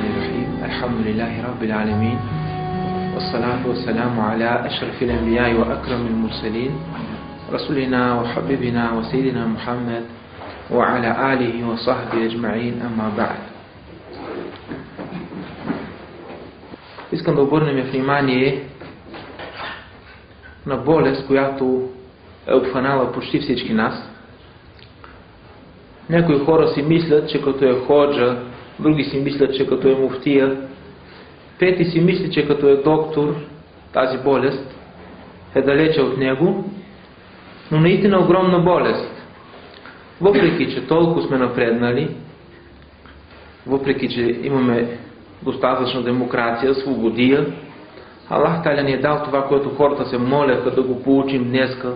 الرحمن الرحيم الحمد لله رب العالمين والصلاة والسلام على أشرف الأنبياء وأكرم المرسلين رسولنا وحبيبنا وسيدنا محمد وعلى آله وصحبه أجمعين أما بعد. Искам да обърнем внимание на болест, която е обхванала почти всички нас. Някои хора си мислят, че като е ходжа, други си мислят, че като е муфтия, трети си мислят, че като е доктор, тази болест е далече от него, но наистина огромна болест. Въпреки, че толкова сме напреднали, въпреки, че имаме достатъчна демокрация, свободия, Аллах Таля ни е дал това, което хората се моляха да го получим днеска,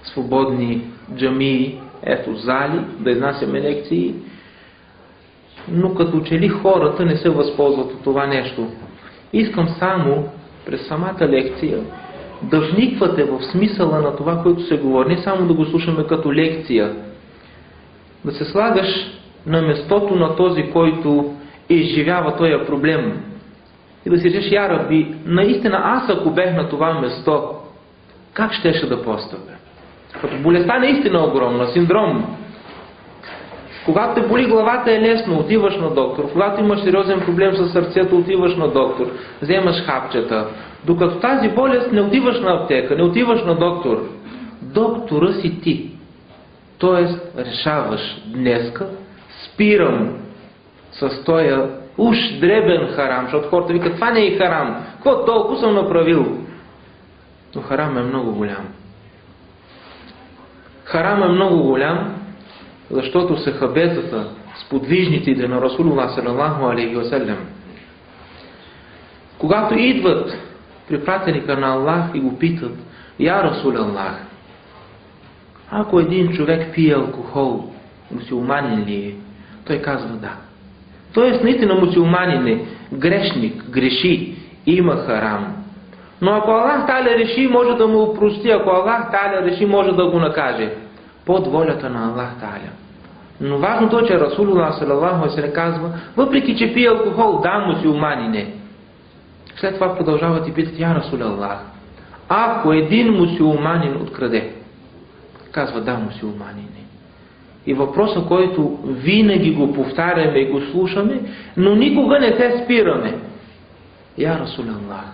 свободни джамии, ето зали, да изнасяме лекции, но като че ли хората не се възползват от това нещо. Искам само през самата лекция да вниквате в смисъла на това, което се говори, не само да го слушаме като лекция, да се слагаш на местото на този, който изживява този проблем и да си речеш: я Раби, наистина аз ако бех на това место, как щеше да постъпя? Като болестта наистина е огромна, синдром. Когато те боли главата е лесно, отиваш на доктор. Когато имаш сериозен проблем с сърцето, отиваш на доктор. Вземаш хапчета. Докато тази болест не отиваш на аптека, не отиваш на доктор. Доктора си ти. Тоест решаваш днеска, спирам с тоя уж дребен харам, защото хората викат: това не е харам. Какво толкова съм направил? Но харам е много голям. Харам е много голям, защото сахабетата, сподвижниците на Расулуллах салалаху алейхи ва саллям, когато идват при пратеника на Аллах и го питат: я Расулаллах, ако един човек пие алкохол, мусулманин ли е? Той казва: да. Тоест наистина мусулманин е, грешник, греши, има харам. Но ако Аллах Таля реши, може да му опрости. Ако Аллах Таля реши, може да го накаже. Под волята на Аллах Таля. Но важното е, че Расулуллах салалаху алейхи ва саллям казва: въпреки че пие алкохол, да, мусулманин е. След това продължават и питат: я Расулаллах, ако един мусулманин откраде? Казва: да, мусулманин е. И въпросът, който винаги го повтаряме и го слушаме, но никога не се спираме: я Расулаллах,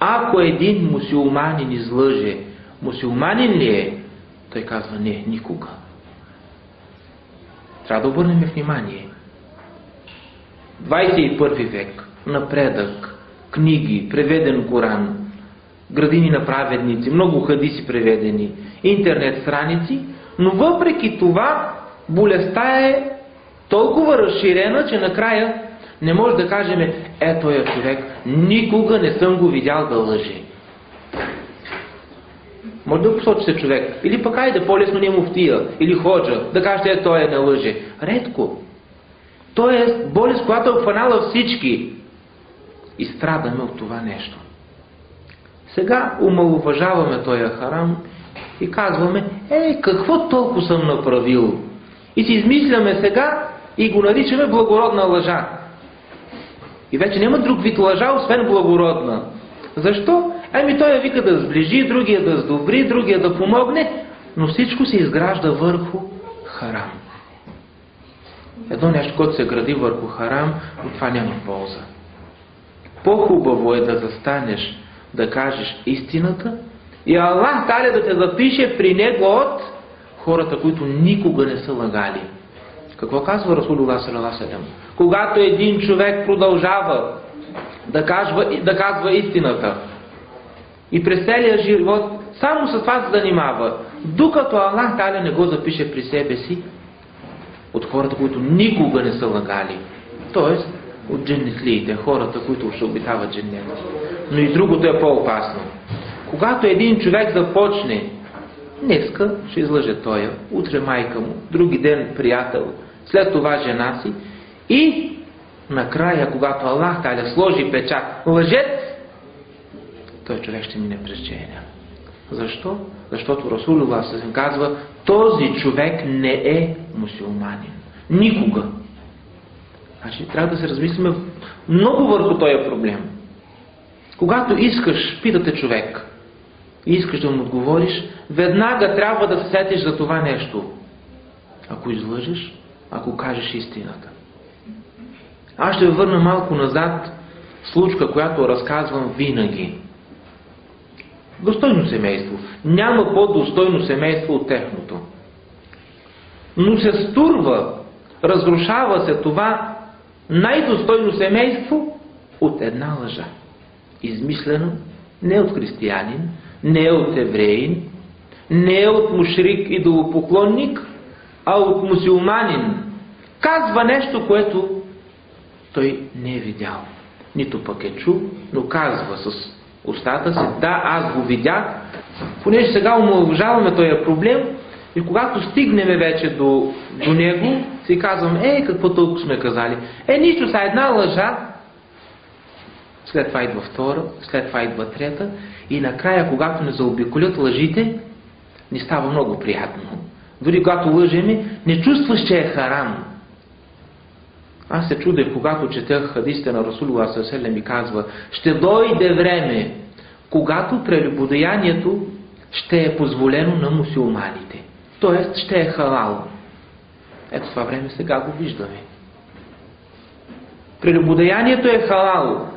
ако един мусулманин излъже, мусулманин ли е? Той казва: не, никога. Трябва да обърнем внимание. 21 век, напредък, книги, преведен Коран, градини на праведници, много хадиси преведени, интернет страници, но въпреки това болестта е толкова разширена, че накрая не може да кажем: този човек никога не съм го видял да лъже. Може да посочи се човек, или пък айде по-лесно не муфтия, или ходжа, да кажете: той не лъже. Редко. То е болест, която е обхванала всички. И страдаме от това нещо. Сега омаловажаваме този харам и казваме: какво толкова съм направил? И си измисляме сега и го наричаме благородна лъжа. И вече няма друг вид лъжа, освен благородна. Защо? Той я вика да сближи, другия да сдобри, другия да помогне, но всичко се изгражда върху харам. Едно нещо, което се гради върху харам, от това няма полза. По-хубаво е да застанеш, да кажеш истината и Аллах Таля да те запише при него от хората, които никога не са лъгали. Какво казва Расулуллах салалаху алейхи ва саллям? Когато един човек продължава да казва истината и през целия живот само с това се занимава, докато Аллах Таля не го запише при себе си от хората, които никога не са лъгали. Тоест от дженнетлиите, хората, които ще обитават дженнета. Но и другото е по-опасно. Когато един човек започне: днеска ще излъже тоя, утре майка му, други ден приятел, след това жена си, и накрая, когато Аллах Таля сложи печат лъжец, той човек ще мине през джехенем. Защо? Защото Расулуллах се казва: този човек не е мусулманин. Никога. Значи трябва да се размислиме много върху този проблем. Когато искаш, питате човек, и искаш да му отговориш, веднага трябва да се сетиш за това нещо. Ако излъжеш, ако кажеш истината. Аз ще върна малко назад случка, която разказвам винаги. Достойно семейство. Няма по-достойно семейство от техното. Но се стурва, разрушава се това най-достойно семейство от една лъжа. Измислено не от християнин, не от евреин, не от мушрик и идолопоклонник, а от мусулманин. Казва нещо, което той не е видял. Нито пък е чул, но казва с устата си: да, аз го видях. Понеже сега омаловажаваме този проблем и когато стигнем вече до него, си казвам: какво толкова сме казали? Нищо, са една лъжа. След това идва втора, след това идва трета и накрая, когато не заобиколят лъжите, ни става много приятно. Дори когато лъжеме, не чувстваш, че е харам. Аз се чудех, когато четях хадисите на Расулуллах саллаллаху алейхи ва саллям, ми казва: ще дойде време, когато прелюбодеянието ще е позволено на мусулманите. Тоест ще е халал. Ето това време сега го виждаме. Прелюбодеянието е халал,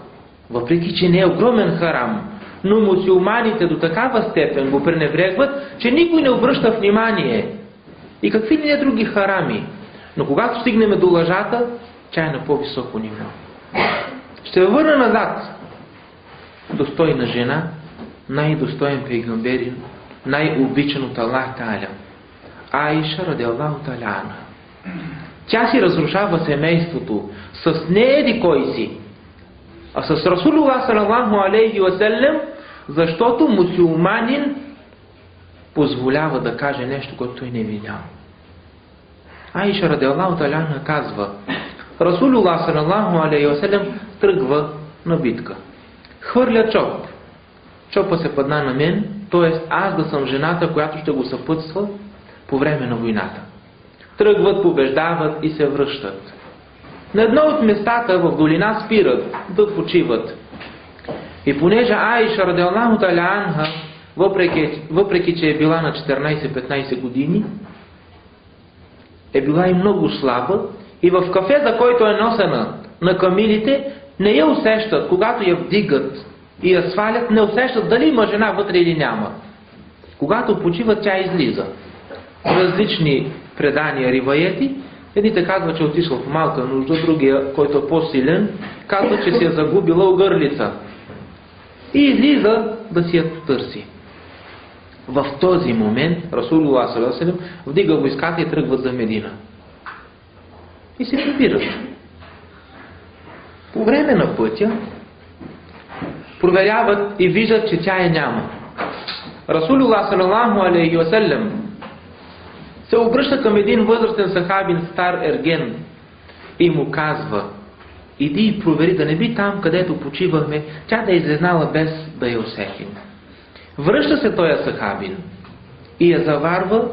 въпреки че не е огромен харам, но мусулманите до такава степен го пренебрегват, че никой не обръща внимание. И какви ли не други харами. Но когато стигнем до лъжата, тя е на по-високо ниво. Ще върна назад. Достойна жена, най-достоен пейгамберин, най-обичан от Аллах Та'аля. Аиша радиаллаху та'аля анха. Тя си разрушава семейството с не еди кой си, а с Расулуллах саллаллаху алейхи ва саллям, защото мусулманин позволява да каже нещо, което той не е видял. Аиша радиаллаху та'аля анха казва: Расулуллах саллаллаху алейхи ва саллям тръгва на битка. Хвърля чоп. Чопа се падна на мен, т.е. аз да съм жената, която ще го съпътства по време на войната. Тръгват, побеждават и се връщат. На едно от местата в долина спират да почиват. И понеже Аиша радиаллаху та'аля анха, въпреки че е била на 14-15 години, е била и много слаба, и в кафе, за който е носена на камилите, не я усещат. Когато я вдигат и я свалят, не усещат дали има жена вътре или няма. Когато почиват, тя излиза. Различни предания, риваети. Едните казват, че отишла в малка нужда, другия, който е по-силен, казва, че си е загубила огърлица. И излиза да си я търси. В този момент Расулуллах саллаллаху алейхи ва саллям вдига войската и тръгват за Медина. И се прибират. По време на пътя проверяват и виждат, че тя няма. Расулуллах саллаллаху алейхи ва саллям се обръща към един възрастен сахабин, стар ерген, и му казва: иди и провери да не би там, където почивахме, тя да е излезнала без да я усетим. Връща се този сахабин и я заварва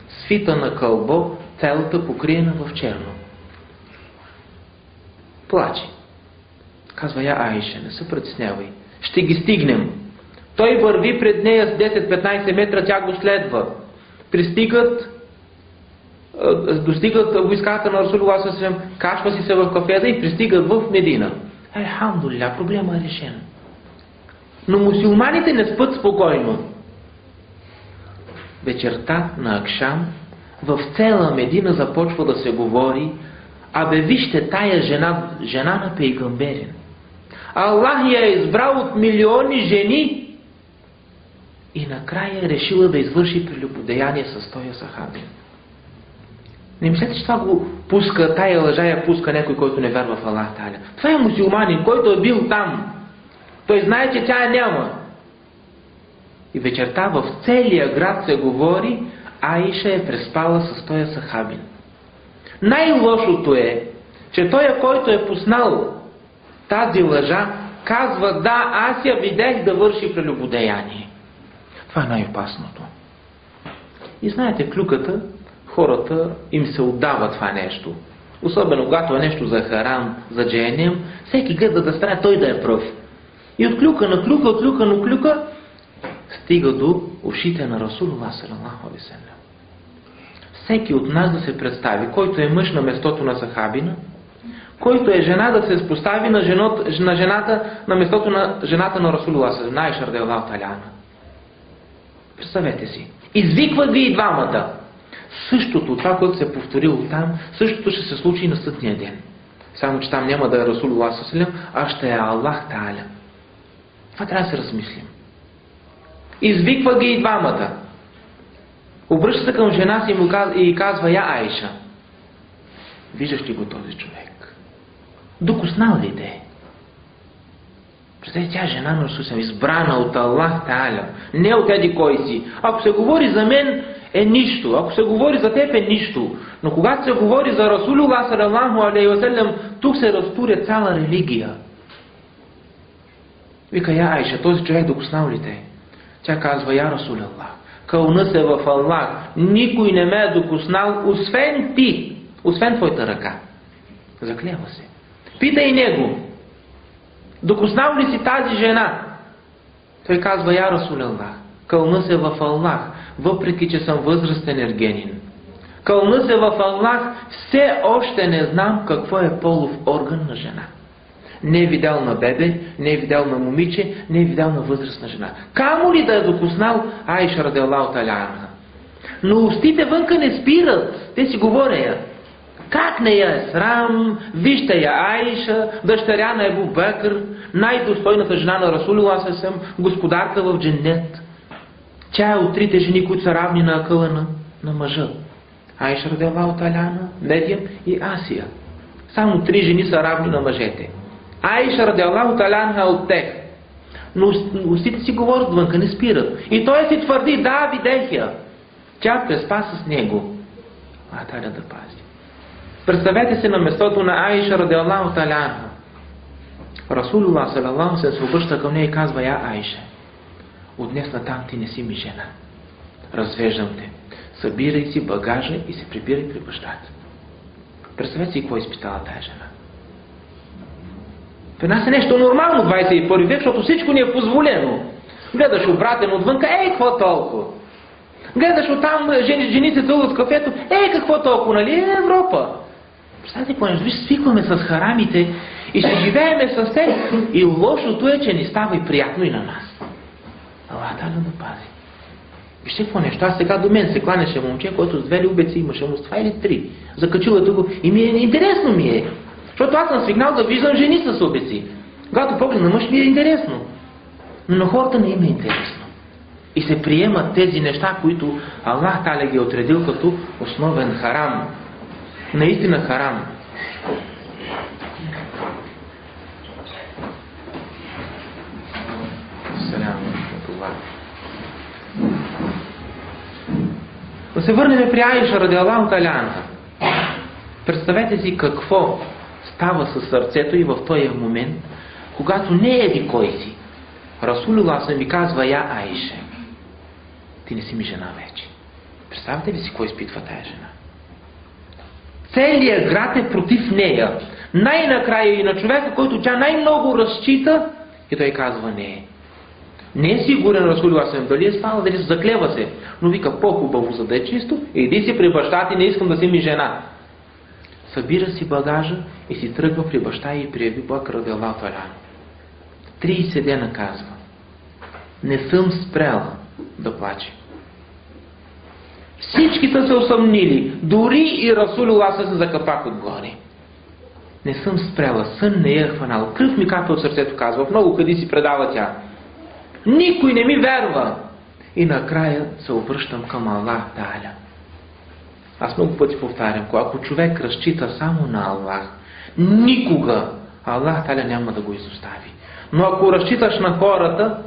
свита на кълбо, цялата покриена в черно. Плаче. Казва: я Аиша, не се притеснявай, ще ги стигнем. Той върви пред нея с 10-15 метра, тя го следва. Достигат войската на Расулуллах саллаллаху алейхи ва саллям, качва си се в кафеда и пристигат в Медина. Алхамдулилlah, проблема е решен. Но мусулманите не спят спокойно. Вечерта на Акшам в цяла Медина започва да се говори: абе вижте тая жена на пейгамберин. Аллах я е избрал от милиони жени и накрая е решила да извърши прелюбодеяние с този сахабин. Не мислете, че това го пуска, тая лъжа я пуска някой, който не вярва в Аллах Та'аля. Това е мусулманин, който е бил там. Той знае, че тя няма. И вечерта в целия град се говори: Аиша е преспала с този сахабин. Най-лошото е, че той, който е пуснал тази лъжа, казва: да, аз я видях да върши прелюбодеяние. Това е най-опасното. И знаете, клюката, хората им се отдава това нещо. особено когато е нещо за харам, за джехенем, всеки гледа да стане той да е пръв. И от клюка на клюка, от клюка на клюка, стига до ушите на Расулуллах салалаху алейхи ва саллям. Всеки от нас да се представи, който е мъж на местото на сахабина, който е жена да се постави на жената на местото на жената на Расулуллах салалаху алейхи ва саллям, Айша радиаллаху та'ала анха. Представете си. Извиква ги и двамата. Същото, това, което се е повторило там, същото ще се случи и на съдния ден. Само, че там няма да е Расулуллах салалаху алейхи ва саллям, а ще е Аллах Та'аля. Това трябва да се размислим. Извиква ги и двамата. Обръща се към жена си и казва: я Айша, виждаш ли го този човек? Докоснал ли те? Представете, тя жена на Расул, избрана от Аллах Та'аля, не от еди кой си. Ако се говори за мен, е нищо. Ако се говори за теб, е нищо. Но когато се говори за Расулуллах салалаху алейхи ва саллям, тук се разтуря цяла религия. Вика: я Айша, този човек докоснал ли те? Тя казва: я Расулаллах, кълна се в Аллах, никой не ме е докоснал, освен ти, освен твоята ръка. Заклева се. Питай него: докоснал ли си тази жена? Той казва: я Расулаллах, кълна се в Аллах, въпреки че съм възрастен ергенин. Кълна се в Аллах, все още не знам какво е полов орган на жена. Не е видял на бебе, не е видял на момиче, не е видял на възрастна жена. Камо ли да е докоснал Айша радиаллаху та'ала анха? Но устите вънка не спират, те си говорея. Как не я е срам, вижте я Айша, дъщеря на Абу Бекр, най-достойната жена на Расулуллах салалаху алейхи ва саллям, господарка в дженнет. Тя е от трите жени, които са равни на акъла на мъжа. Айша радиаллаху та'ала анха, Медиям и Асия. Само 3 жени са равни на мъжете. Айша радиаллаху та'ала анха от тех. Но устите си говорят, вънка не спират. И той си твърди: да, видях я. Тя преспа с него. Та'аля да пази. Представете се на местото на Айша радиаллаху та'ала анха. Расулуллах салалаху алейхи ва саллям се обръща към нея и казва: я Айша, от днес натам ти не си ми жена. Развеждам те. Събирай си багажа и се прибирай при бащата. Представете си какво изпитала тая жена. При нас е нещо нормално 21 век, защото всичко ни е позволено. Гледаш обратен отвънка: какво толкова? Гледаш оттам жените тълват в кафето: какво толкова, нали е Европа? Представете какво нещо, виж, свикваме с харамите и ще живееме с тях. И лошото е, че ни става и приятно и на нас. Аллах Та'аля да пази. Вижте какво нещо, аз сега до мен се кланяше момче, който с 2 любеци имаше, му с 2 или 3. Закачила тук и ми е интересно ми е. Защото аз съм свикнал да виждам жени с обеци. Когато погледна мъж, ми е интересно. Но на хората не им е интересно. И се приемат тези неща, които Аллах Та'аля ги е отредил като основен харам. Наистина харам. Да се върнем при Айша радиаллаху та'ала анха. Представете си какво става със сърцето и в този момент, когато не еди кой си. Расулуллах ми казва: я Айша, ти не си ми жена вече. Представете ли си кой изпитва тая жена? Целият град е против нея. Най-накрая и на човека, който тя най-много разчита, и той казва: не. Не е сигурен Расулуллах дали е спала, дали се заклева се. Но вика: по-хубаво, за да е чисто, иди си при баща ти, не искам да си ми жена. Събира си багажа и си тръгва при баща и при Абу Бакр радиаллаху та'ала анху. 30 дена казва: не съм спрял да плаче. Всички са се усъмнили, дори и Расулуллах се закапах отгоре. Не съм спряла, сън не я хванал, кръв ми капа от сърцето, казва, в много къди си предава тя. Никой не ми вярва. И накрая се обръщам към Аллах Та'аля. Аз много пъти повтарям, ако човек разчита само на Аллах, никога Аллах Та'аля няма да го изостави. Но ако разчиташ на хората,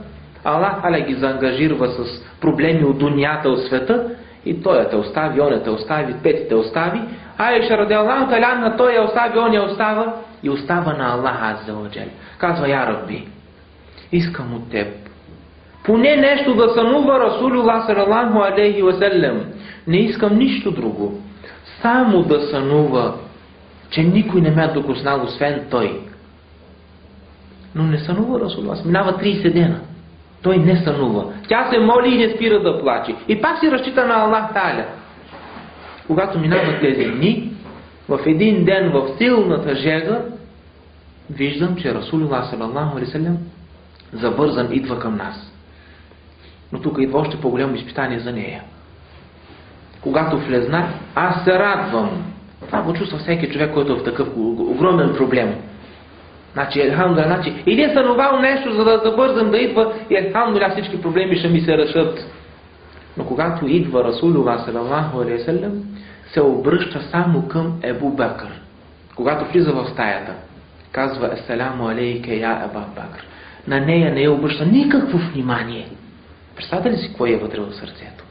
Аллах Та'аля ги заангажирва с проблеми от дунята, от света, и той те остави, он те остави, пети те остави, Айша радиаллаху та'ала анха, той я остави, он я остава и остава на Аллах азза ва джал. Казва: я Рабби, искам от теб поне нещо да сънува Расулуллах салалаху алейхи ва саллям. Не искам нищо друго. Само да сънува, че никой не ме е докоснал, освен той. Но не сънува Расулуллах. Минава 30 дена. Той не сънува. Тя се моли и не спира да плаче. И пак си разчита на Аллах Та'аля. Когато минават тези дни, в един ден в силната жега, виждам, че Расулуллах салаллаху алейхи ва саллям забързан идва към нас. Но тук идва още по-голямо изпитание за нея. Когато влезна, аз се радвам. Това го чувства всеки човек, който е в такъв огромен проблем. Значи, елхамдулилlah, или е сънувал нещо, за да забързам да идва, и елхамдулилlah, всички проблеми ще ми се решат. Но когато идва Расулуллах салаллаху алейхи ва саллям, се обръща само към Ебу Бакр. Когато влиза в стаята, казва: "Ассаламу алейке я Аба Бакр." На нея не я обръща никакво внимание. Представете ли си кое е вътре в сърцето?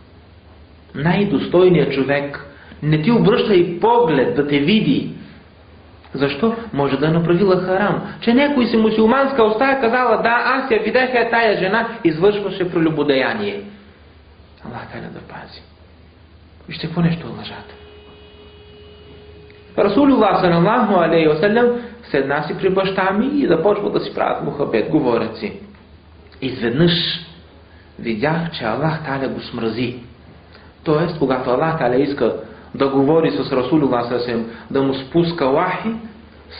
Най-достойният човек не ти обръща и поглед да те види. Защо? Може да е направила харам. Че някой си мусулманска уста казала: "Да, аз я видях, тая жена извършваше прелюбодеяние." Аллах Та'аля да пази. Вижте какво нещо е лъжата. Расулуллах салаллаху алейхи ва саллям седна си при баща ми и започва да си правят мухабет, говорят си. Изведнъж видях, че Аллах Та'аля го смрази. Тоест, когато Аллах Та'аля иска да говори с Расулуллах салаллаху алейхи ва саллям, да му спуска вахи,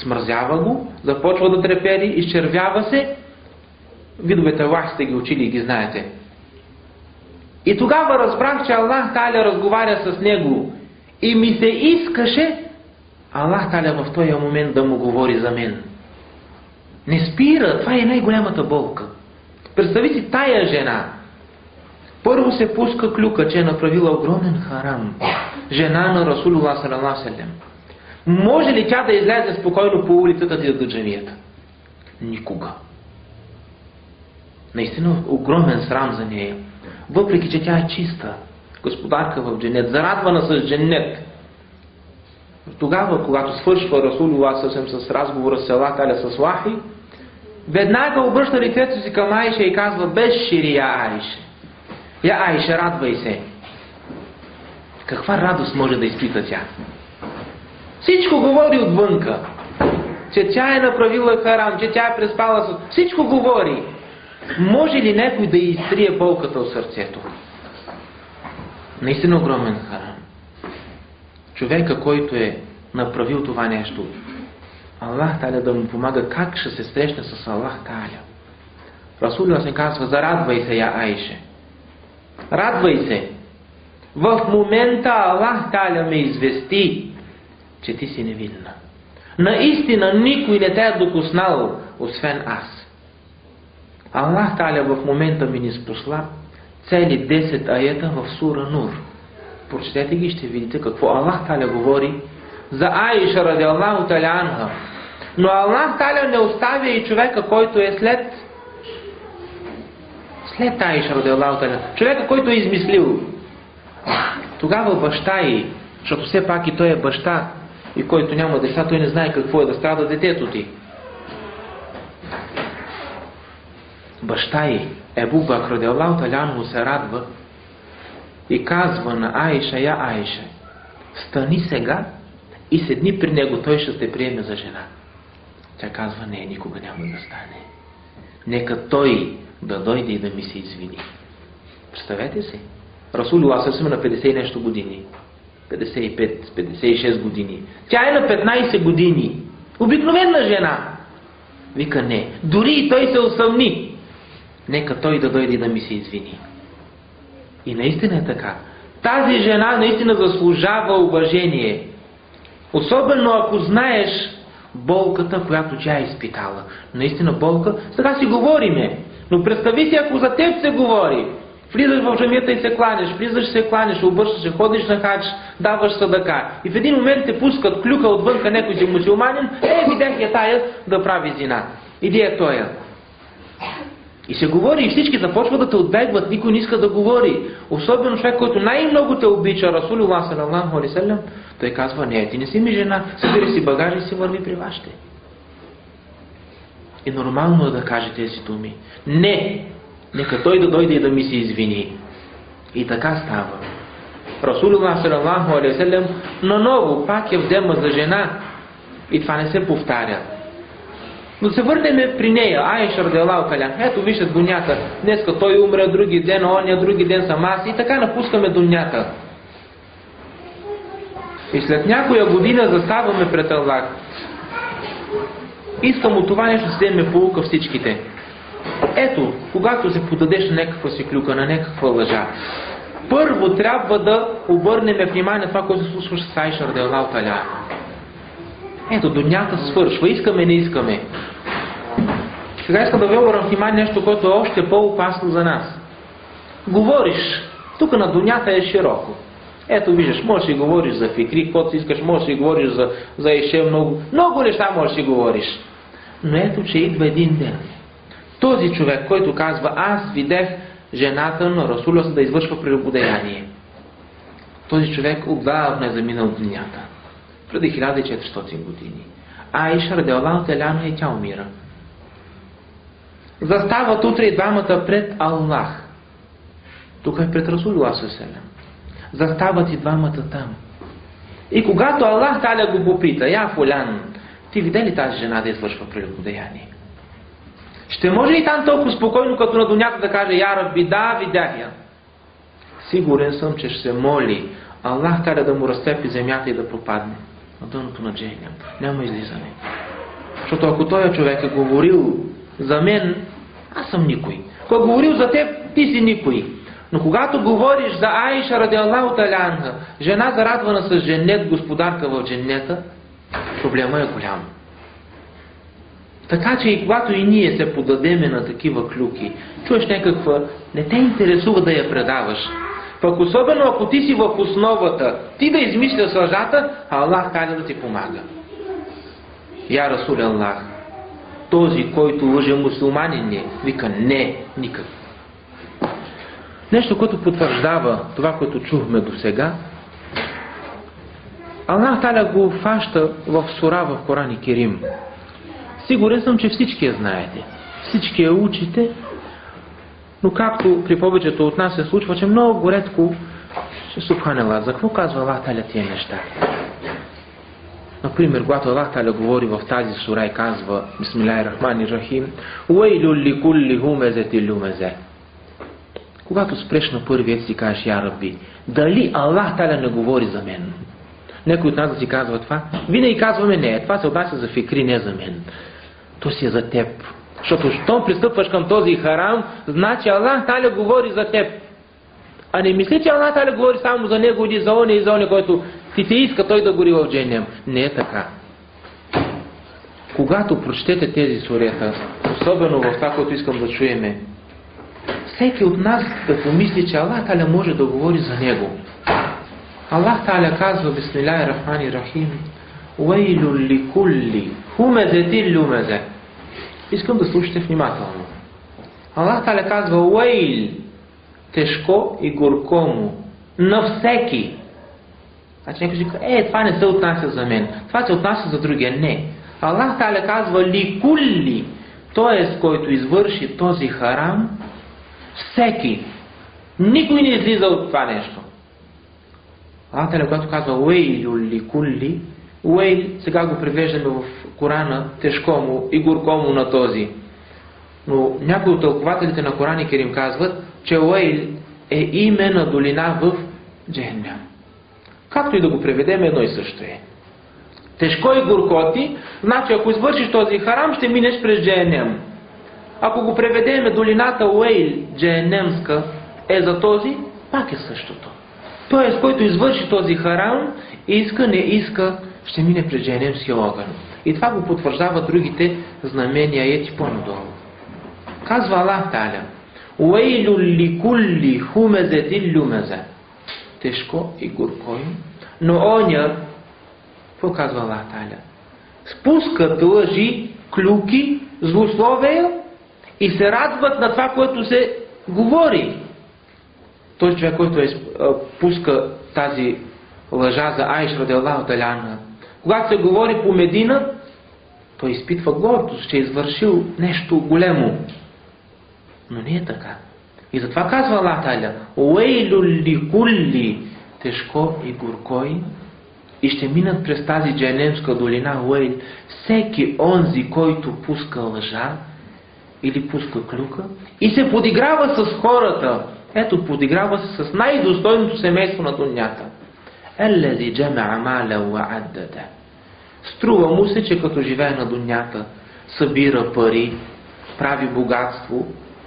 смразява го, започва да трепери, изчервява се. Видовете вахи сте ги учили и ги знаете. И тогава разбрах, че Аллах Та'аля разговаря с него и ми се искаше Аллах Та'аля в този момент да му говори за мен. Не спира, това е най-голямата болка. Представи си тая жена. Първо се пуска клюка, че е направила огромен харам. Жена на Расулуллах салаллаху алейхи ва саллям. Може ли тя да излезе спокойно по улицата си до джамията? Никога. Наистина огромен срам за нея. Въпреки че тя е чиста, господарка в дженет, зарадвана с дженет. Тогава, когато свършва Расулуллах съвсем с разговора с Аллах Та'аля с вахи, веднага обръща лицето си към Айша и казва: "Бешшири я Айша. Я Айша, радвай се." Каква радост може да изпита тя? Всичко говори отвънка. Че тя е направила харам, че тя е преспала с... Всичко говори. Може ли някой да изтрие болката от сърцето? Наистина огромен харам. Човека, който е направил това нещо, Аллах Та'аля да му помага как ще се срещне с Аллах Та'аля. Расулуллах се казва: "Зарадвай се, я Айше. Радвай се. В момента Аллах Та'аля ме извести, че ти си невинна. Наистина никой не те е докоснал, освен аз. Аллах Та'аля в момента ми ни спосла цели 10 аета в сура Нур. Прочетете ги и ще видите какво Аллах Та'аля говори за Айша радиаллаху та'аля анха. Но Аллах Та'аля не оставя и човека, който е след Айша радиаллаху та'аля. Човека, който е измислил. Тогава баща й, защото все пак и той е баща, и който няма деца, той не знае какво е да страда детето ти. Баща й, Ебу Бакр радиаллаху та'аля анху, се радва и казва на Айша: "Я Айша, стани сега и седни при него, той ще те приеме за жена." Тя казва: "Не, никога няма да стане. Нека той да дойде и да ми се извини." Представете си, Расулуллах съвсем на 50 и нещо години. 55, 56 години. Тя е на 15 години. Обикновена жена. Вика: "Не, дори и той се усъмни. Нека той да дойде и да ми се извини." И наистина е така. Тази жена наистина заслужава уважение. Особено ако знаеш болката, която тя е изпитала. Наистина болка, сега си говориме. Но представи си, ако за теб се говори. Влизаш в джамията и се кланяш, влизаш се кланяш, обръщаш се, ходиш на хадж, даваш садака. И в един момент те пускат клюка отвънка някой си мусулманин: "Видях я тая да прави зина. Иди е тоя." И се говори, и всички започват да те отбегват, никой не иска да говори. Особено човек, който най-много те обича, Расулуллах салаллаху алейхи ва саллям, той казва: "Не, ти не си ми жена, събери си багажа и си върви при вашите." И нормално е да каже тези думи: "Не, нека той да дойде и да ми се извини." И така става. Расулуллах салаллаху алейхи ва саллям наново пак я взема за жена И това не се повтаря. Но се върнем при нея, Айша радиаллаху та'ала. Ето вижте дунята. Днеска той умре, други ден, оня, други ден съм аз. И така напускаме дунята. И след някоя година заставаме пред Аллах. Искам от това нещо да вземе поука всичките. Ето, когато се подадеш на някаква си клюка, на някаква лъжа, първо трябва да обърнем внимание на това, което се случва с Айша радиаллаху та'ала. Ето, дунята свършва. Искаме, не искаме. Сега искам да ви обърна внимание нещо, което е още по-опасно за нас. Говориш. Тук на дунята е широко. Ето виждаш, можеш да говориш за фикри, каквото си искаш, можеш да говориш за Ише, много неща можеш да говориш. Но ето, че идва един ден. Този човек, който казва, аз видях жената на Расула да извършва прелюбодеяние. Този човек отдавна е заминал от дунята. Преди 1400 години. Айша радиаллаху та'ала и тя умира. Застават утре и двамата пред Аллах. Тук е пред Расулуллах ﷺ. Застават и двамата там. И когато Аллах та'ала го попита, я фулян, ти видя ли тази жена да извършва прелюбодеяние? Ще може ли там толкова спокойно, като на дунята да каже, я Рабби, да, видях я? Сигурен съм, че ще се моли Аллах та'ала да му разцепи земята и да пропадне на дъното на Джехенем. Няма излизане. Защото ако този човек е говорил за мен, аз съм никой. Ако е говорил за теб, ти си никой. Но когато говориш за Айша радиаллаху та'ала, жена зарадвана с женет, господарка в дженнета, проблема е голям. Така че и когато и ние се подадеме на такива клюки, чуеш някаква, не те интересува да я предаваш. Пък особено ако ти си в основата, ти да измисляш лъжата, а Аллах каза да ти помага. Я Расул Аллах, този, който лъже мусулманин не, вика не, никак. Нещо, което потвърждава това, което чухме до сега, Аллах та'ала го фаща в сура в Коран Керим. Сигурен съм, че всички я знаете. Всички я учите, но както при повечето от нас се случва, че много редко субханаллах. За какво казва Аллах та'ала тия неща? Например, когато Аллах та'ала говори в тази сура и казва Бисмиллахир-рахманир-рахим Уейлул ликулли хумезети люмезе. Когато спреш на първият си кажеш я Рабби, дали Аллах та'ала не говори за мен? Некой от нас да си казва това, винаги казваме не, това се отнася за фикри, не за мен. То си е за теб. Защото щом пристъпваш към този харам, значи Аллах та'ала говори за теб. А не мисли, че Аллах та'ала говори само за него или за оня и за оня, който ти се иска той да гори в джехенем. Не е така. Когато прочетете тези сурета, особено в това, което искам да чуеме, всеки от нас да помисли, че Аллах та'ала може да говори за него. Аллах та'ала казва Бисмиллахир-рахманир-рахим Уейлул ликулли хумезетин люмезе. Искам да слушате внимателно. Аллах та'ала казва Уейл, тежко и горко му на всеки. Значи някой си казва, това не се отнася за мен, това се отнася за другия. Не. Аллах та'ала казва ликулли, т.е. който извърши този харам, всеки. Никой не излиза от това нещо. Аллах та'ала, когато казва Уейлул ликулли, Уейл, сега го превеждаме в Корана, тежко му и горко му на този. Но някои от тълкователите на Коран Керим казват, че Уейл е име на долина в Джехенем. Както и да го преведем, едно и също е. Тежко и горко ти, значи ако извършиш този харам, ще минеш през Джехенем. Ако го преведеме долината Уейл, джехенемска, е за този, пак е същото. Тоест, който извърши този харам, иска, не иска, ще мине през джехенемския огън. И това го потвърждава другите знамения и ети по-надолу. Казва Аллах та'ала Уейлул ликулли хумезетин люмезе. Тежко и горко им. Но оня, какво казва Аллах та'ала? Спускат лъжи, клюки, злословия и се радват на това, което се говори. Той човек, който пуска тази лъжа за Айша радиаллаху та'ала, когато се говори по Медина, той изпитва гордост, че е извършил нещо големо. Но не е така. И затова казва Аллах та'ала Уейлул ликулли, тежко и горко им. и ще минат през тази джайнемска долина Уейл всеки онзи, който пуска лъжа или пуска клюка и се подиграва с хората. Ето, подиграва се с най-достойното семейство на дунята. Еллези джаме'a маля ва аддада. Струва му се, че като живее на дунята, събира пари, прави богатство,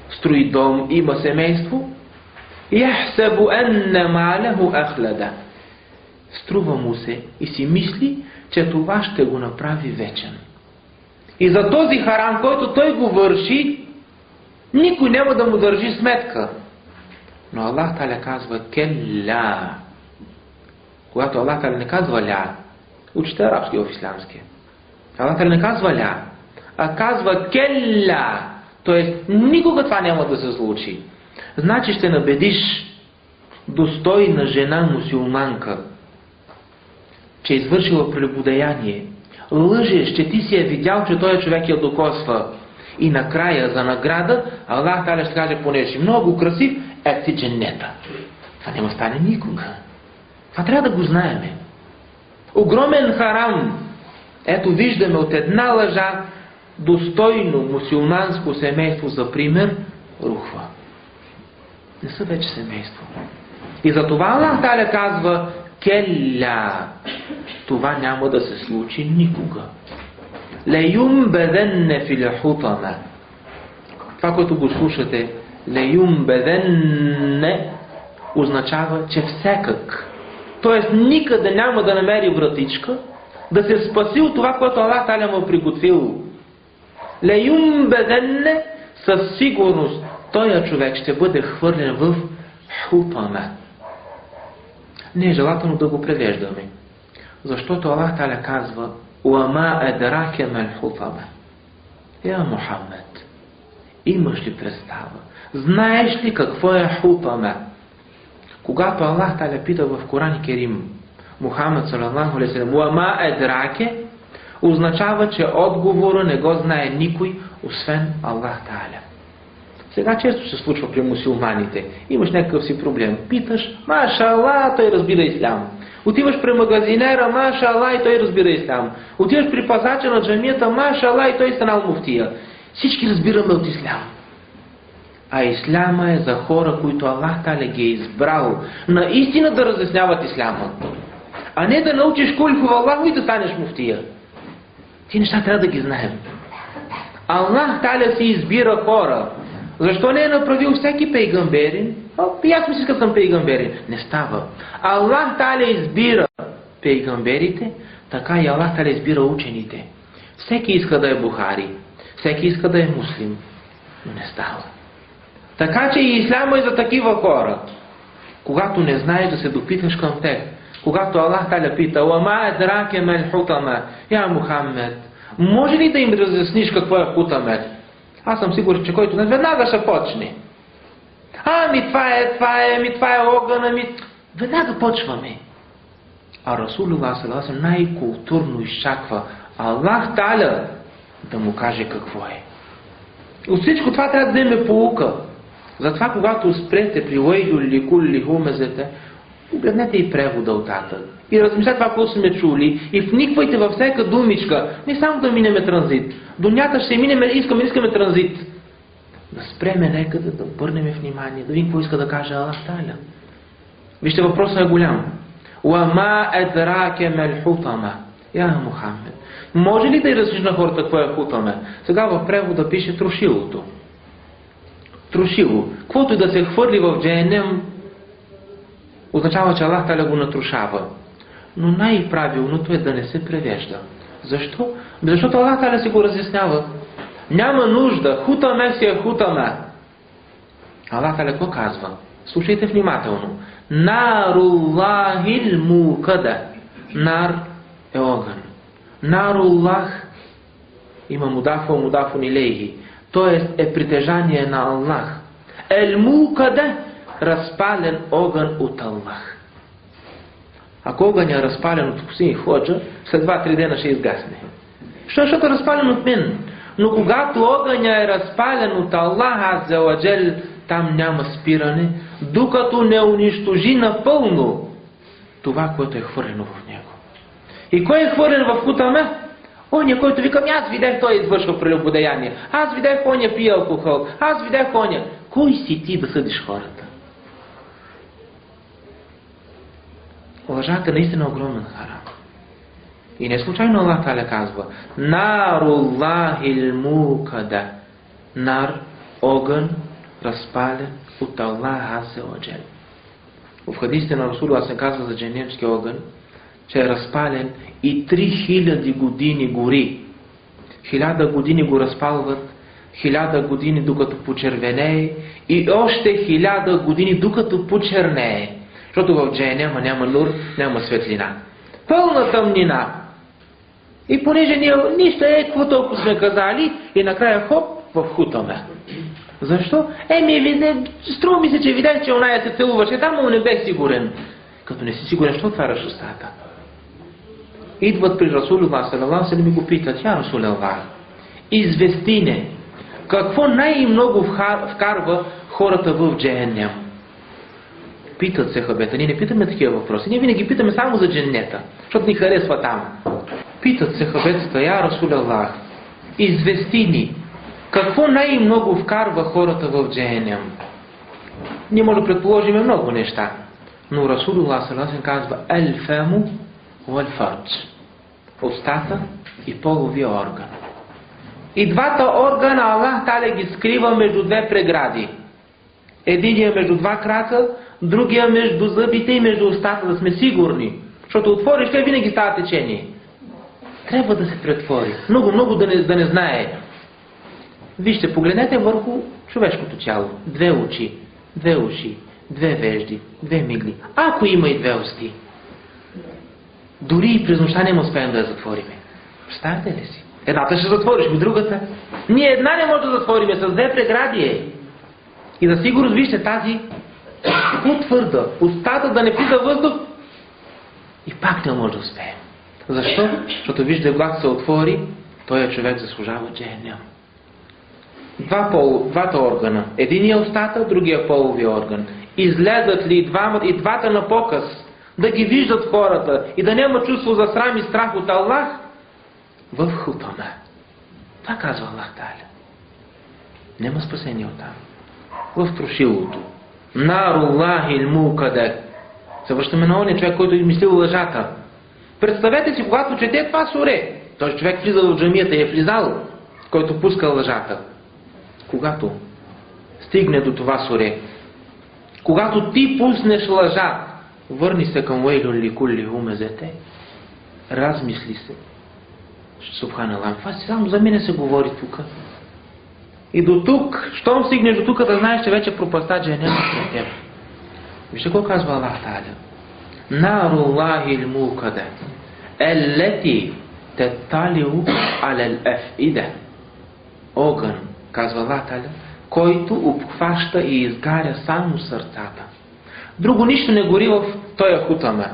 строи дом, има семейство. Яхсабу енне малеху ахлада. Струва му се и си мисли, че това ще го направи вечен. И за този харам, който той го върши, никой няма да му държи сметка. Но Аллах Та'аля казва келла. Когато Аллах Та'аля не казва ля, учите арабски в ислямския. Аллах Та'аля не казва ля, а казва келла. Тоест, никога това няма да се случи. Значи ще набедиш достойна жена мусулманка, че е извършила прелюбодеяние. Лъжеш, че ти си е видял, че този човек я докосва. И накрая за награда Аллах Та'аля ще каже, понеже си много красив, ето си дженнета. Това няма стане никога. Това трябва да го знаеме. Огромен харам. Ето виждаме от една лъжа достойно мусулманско семейство, за пример, рухва. Не са вече семейство. И затова Аллах Та'аля казва келля. Това няма да се случи никога. Леюмбеденне фил хутама. Това, което го слушате, леюмбеденне, означава, че всякак. Тоест никъде няма да намери вратичка да се спаси от това, което Аллах Та'аля му приготвил. Леюмбеденне, със сигурност този човек ще бъде хвърлен в хутама. Не е желателно да го превеждаме. Защото Аллах Та'аля казва уама едраке мел хутама. Я Мухаммед, имаш ли представа? Знаеш ли какво е хутама? Когато Аллах Та'аля пита в Коран Керим Мухаммед салаллаху алейхи ва саллям уама едраке, означава, че отговора не го знае никой, освен Аллах Та'аля. Сега често се случва при мусулманите. Имаш някакъв си проблем. Питаш, маша Аллах, той разбира ислям. Отиваш при магазинера, маша Аллах, и той разбира ислям. Отиваш при пазача на джамията, маша Аллах, и той станал муфтия. Всички разбираме от ислям. А исляма е за хора, които Аллах Та'аля ги е избрал наистина да разясняват исляма. А не да научиш кулху Аллах и да станеш муфтия. Ти неща трябва да ги знаем. Аллах Та'аля си избира хора. Защо не е направил всеки пейгамберин? И аз мисля, че съм пейгамберин. Не става. Аллах Та'аля избира пейгамберите, така и Аллах Та'аля избира учените. Всеки иска да е Бухари, всеки иска да е муслим, но не става. Така че и исляма е за такива хора. Когато не знаеш, да се допиташ към тях. Когато Аллах Та'аля пита уама едраке мел хутама, я Мухаммед, може ли да им разясниш какво е хутамет? Аз съм сигурен, че който не веднага ще почне. Това е огън, веднага почваме. А Расулуллах саллаллаху алейхи ва саллям най-културно изчаква Аллах Та'аля да му каже какво е. От всичко това трябва да вземе поука. Затова, когато спрете при уейдю ликулли хумезете, погледнете и превода от тата. И размислете това, което сме чули, и вниквайте във всяка думичка. Не само да минеме транзит. Дунята ще минеме, искаме транзит. Да спреме некъде, да обърнем внимание, да видим какво иска да каже Аллах Та'аля. Вижте, въпросът е голям. Уама едраке мел хутама. Я Мухаммед. Може ли да разрешиш на хората какво е хутама? Сега в превода пише трошилото. Трошило. Каквото и да се хвърли в джехенем, означава, че Аллах Та'аля го натрушава. Но най-правилното е да не се превежда. Защо? Защото Аллах Та'аля си го разяснява. Няма нужда. Хутаме си е хутаме. Аллах Та'аля какво казва? Слушайте внимателно. Наруллахил мукада. Нар е огън. Наруллах има мудафун илейхи. Тоест е притежание на Аллах. Ел мукада, разпален огън от Аллах. Ако огън е разпален от Хусейн Ходжа, след 2-3 дена ще изгасне. Защото е разпален от мен. Но когато огън е разпален от Аллах Азза ва Джал, там няма спиране, докато не унищожи напълно това, което е хвърлено в него. И кой е хвърлен в Хутама? Оня, който вика, аз видях той извършва прелюбодеяние, аз видях оня пие алкохол, аз видях оня. Кой си ти да съдиш хората? Лъжата наистина е огромен харам. И не случайно Аллах Та'аля казва: Наруллахил мукада. Нар, огън, разпален от Аллах Азza ва Джал. В хадисите на Расулуллах се казва за джехенемския огън, че е разпален и 3000 години гори. 1000 години го разпалват, 1000 години докато почервенее и още 1000 години докато почернее. Защото в джехенема няма нур, няма светлина. Пълна тъмнина. И понеже ние нищо какво толкова сме казали и накрая хоп в Хутама. Защо? Струва ми се, че видях, че оная се целуваше там, но не бех сигурен. Като не си сигурен, що отваряш устата? Идват при Расулуллах салаллаху алейхи и го питат: Я Расулуллах, извести не, какво най-много вкарва хората в джехенем? Питат се хабета. Ние не питаме такива въпроси. Ние винаги питаме само за дженнета, защото ни харесва там. Питат се хабетата: Я Расулуллах, извести ни, какво най-много вкарва хората в джехенем? Ние може да предположим много неща, но Расулуллах салаллаху алейхи казва: Ел-фему вал-фардж. Устата и половия орган. И двата органа Аллах Та'аля ги скрива между две прегради. Единия между два крака, другия между зъбите и между устата, да сме сигурни. Защото отвориш, те винаги става течение. Трябва да се претвори. Много да не знае. Вижте, погледнете върху човешкото тяло. 2 очи, 2 уши, 2 вежди, 2 мигли. Ако има и 2 усти. Дори и през нощта не успеем да я затвориме. Представете ли си? Едната ще затвориш, и другата. Ние една не може да затвориме, с 2 прегради е. И за сигурност, вижте, тази по-твърда, устата да не влиза въздух и пак не може да успеем. Защо? Защото вижте, когато се отвори, този човек заслужава джехенем. Двата органа. Единия устата, другия половия орган. Излезат ли и двата на показ, да ги виждат хората и да няма чувство за срам и страх от Аллах, в Хутама. Това казва Аллах Та'аля. Нема спасение оттам. В трошилото. Наруллахил мукада. Се връщаме на ония човек, който е измислил лъжата. Представете си, когато чете това суре, този човек влиза в джамията и е влизал, който пуска лъжата. Когато стигне до това суре, когато ти пуснеш лъжа, върни се към уейлун ликулли умезете, размисли се. Субханаллах, това само за мене се говори тук. И до тук, щом стигнеш до тук, да знаеш, че вече пропаста джехенема пред теб. Вижте какво казва Аллах Та'аля. Наруллахил мукада еллети теталиу алел ефида. Огън, казва Аллах Та'аля, който обхваща и изгаря само сърцата. Друго нищо не гори в този Хутама.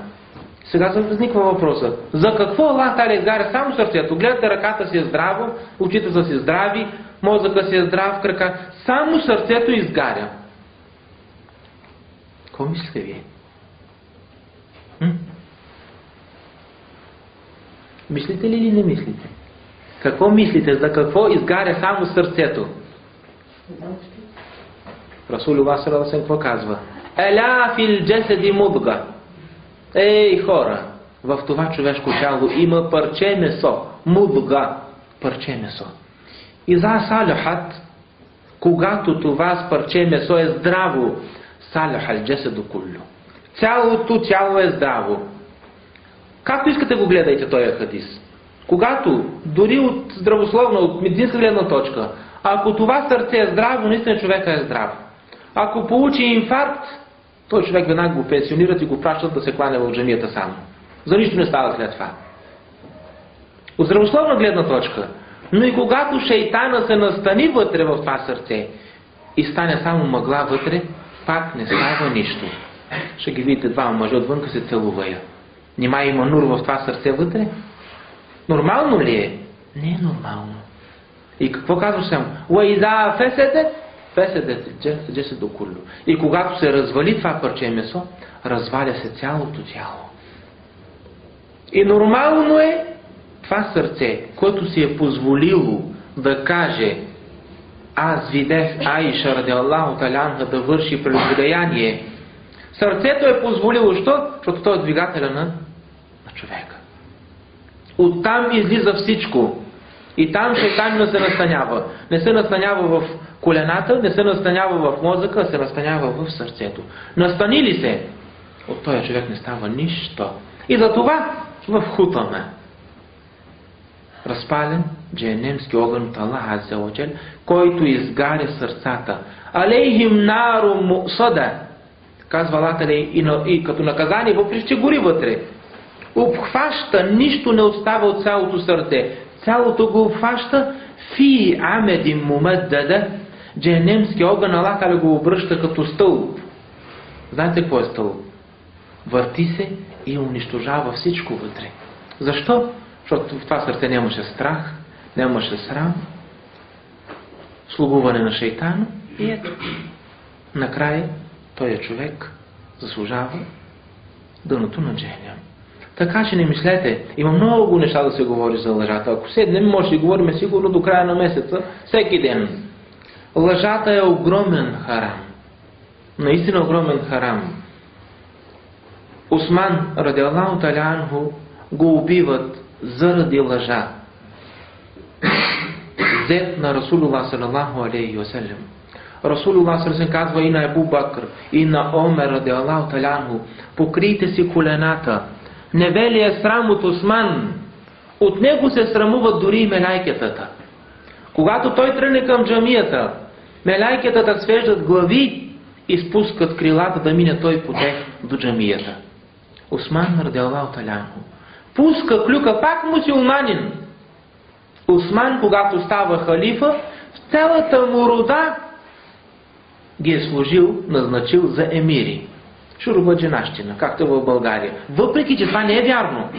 Сега възниква въпроса: за какво Аллах Та'аля изгаря само сърцето? Гледате, ръката си е здраво, очите си здрави, мозъка си е здрав, крака. Само сърцето изгаря. Какво мислите вие? Мислите ли или не мислите? Какво мислите? За какво изгаря само сърцето? Расулуллах саллаллаху алейхи какво казва? Еля фил джеседи мудга. Ей, хора, в това човешко тяло има парче месо. Мудга. Парче месо. И за салюхат, когато това парче месо е здраво, салюхал джеседу куллю. Цялото тяло е здраво. Както искате го гледайте този хадис. Когато, дори от здравословна, от медицинска гледна точка, ако това сърце е здраво, наистина човека е здрав. Ако получи инфаркт, той човек веднага го пенсионират и го пращат да се кланя в джамията само. За нищо не става след това. От здравословна гледна точка. Но и когато шейтана се настани вътре в това сърце и стане само мъгла вътре, пак не става нищо. Ще ги видите двама мъже отвънка се целувая. Нима има нур в това сърце вътре? Нормално ли е? Не е нормално. И какво казваш само? Уайза феседет джесед окулю. И когато се развали това парче месо, разваля се цялото тяло. И нормално е това сърце, което си е позволило да каже: аз видях Аиша радиаллаху та'ала анха да върши прелюбодеяние. Сърцето е позволило, защото той е двигателя на човека. Оттам излиза всичко. И там шейтан не се настанява. Не се настанява в колената, не се настанява в мозъка, а се настанява в сърцето. Настани ли се, от този човек не става нищо. И затова в Хутама, разпален джехенемски огън от Аллах Азза ва Джал, който изгаря сърцата. Алейхим нару мусада, казва Аллах, и като наказание, въпреки че гори вътре, обхваща, нищо не остава от цялото сърце. Цялото го обхваща фи амедин мумаддада. Джехенемски огън Аллах го обръща като стълб. Знаете какво е стълб? Върти се и унищожава всичко вътре. Защо? Защото в това сърце нямаше страх, нямаше срам, слугуване на шейтана и ето. Накрая този човек заслужава дъното на джехенем. Така че не мислете, има много неща да се говори за лъжата. Ако седнем, може да говорим сигурно до края на месеца, всеки ден. Лъжата е огромен харам. Наистина огромен харам. Осман радиаллаху та'ала анху го убиват заради лъжа. Зет на Расулуллах салаллаху алейхи ва салям. Расулуллах салаллаху алейхи ва салям казва и на Абу Бакр, и на Омер радиаллаху та'ала анху: покрийте си колената. Не бе ли е срам от Осман? От него се срамуват дори и мелайкетата. Когато той тръгне към джамията, мелайкетата свеждат глави и спускат крилата да мине той по тях до джамията. Осман радиаллаху та'ала анху пуска клюка, пак мусулманин. Осман, когато става халифа, в цялата му рода ги е служил, назначил за емири. Шурбаджанащина, както в България. Въпреки че това не е вярно.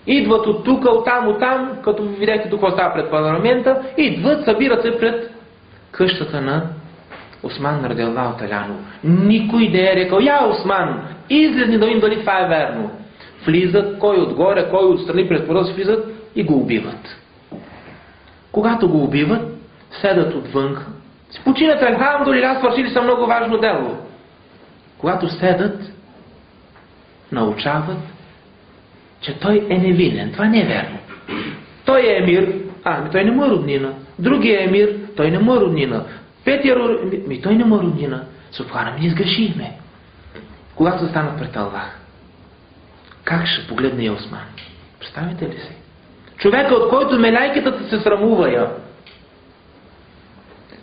Идват от тук, от там, като видяхте тук става пред парламента, идват, събират се пред къщата на Осман радиаллаху та'ала анху. Никой не е рекал: я Осман, излезни да видим дали това е верно. Влизат, кой отгоре, кой отстрани пред поръс, влизат и го убиват. Когато го убиват, седат отвън, си починат, алхамдулилlah, свършили са много важно дело. Когато седат, научават, че той е невинен. Това не е верно. Той е емир, той не му е роднина. Другия е емир, той не му е роднина. Петия той не му е роднина. Субхана, ние сгрешихме. Когато застанат пред Аллах, как ще погледне и Осман? Представите ли се? Човека, от който мелайкетата се срамува.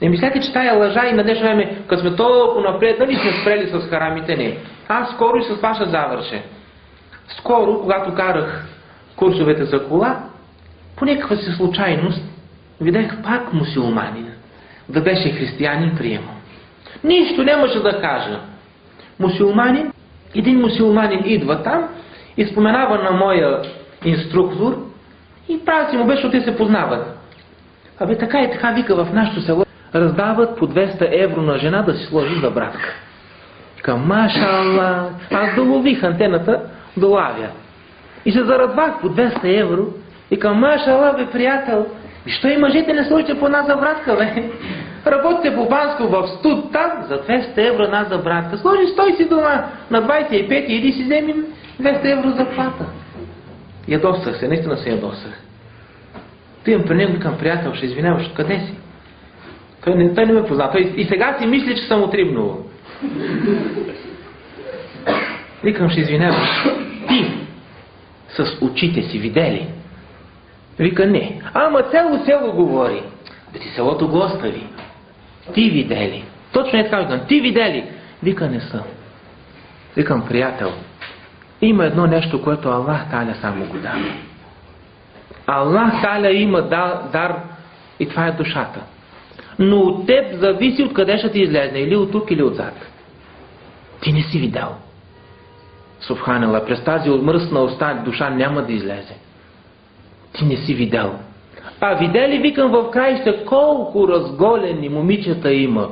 Не мислете, че тая лъжа и на днешно време, като сме толкова напред, нали сме спрели с харамите? Не. Аз скоро и с това ще завърша. Скоро, когато карах курсовете за кола, по някаква си случайност видях пак мусулманин. Да беше християнин, приемам. Нищо нямаше да кажа. Мусулманин, един мусулманин идва там и споменава на моя инструктор и прави си му беше, те се познават. Абе така и така, вика, в нашото село раздават по 200 евро на жена да си сложи за братка. Към машалла, аз долових антената, долавя. И се зарадвах по 200 евро и към машалла, бе, приятел, що и мъжете не сложите по една за братка, бе? Работите по Банско в студ там, за 200 евро една за братка. Сложи, стой си дома на 25 и иди си вземи 200 евро заплата. Ядосах се, наистина се ядосах. Тъйм при него, към приятел, ще извиняваш, къде си? Той не ме позна. Той и сега си мисли, че съм отрибнал. Викам, ще извиняваш. Ти с очите си видели? Вика, не. Ама цяло село говори. Да ти селото го остави. Ти видели. Точно е така, викам. Ти видели? Вика, не съм. Викам, приятел, има едно нещо, което Аллах Та'аля само го дава. Аллах Та'аля има дар и това е душата. Но от теб зависи откъде ще ти излезне. Или от тук, или отзад. Ти не си видял. Субханалlah, през тази мръсна уста душа няма да излезе. Ти не си видял. А видели, викам, в краища колко разголени момичета има.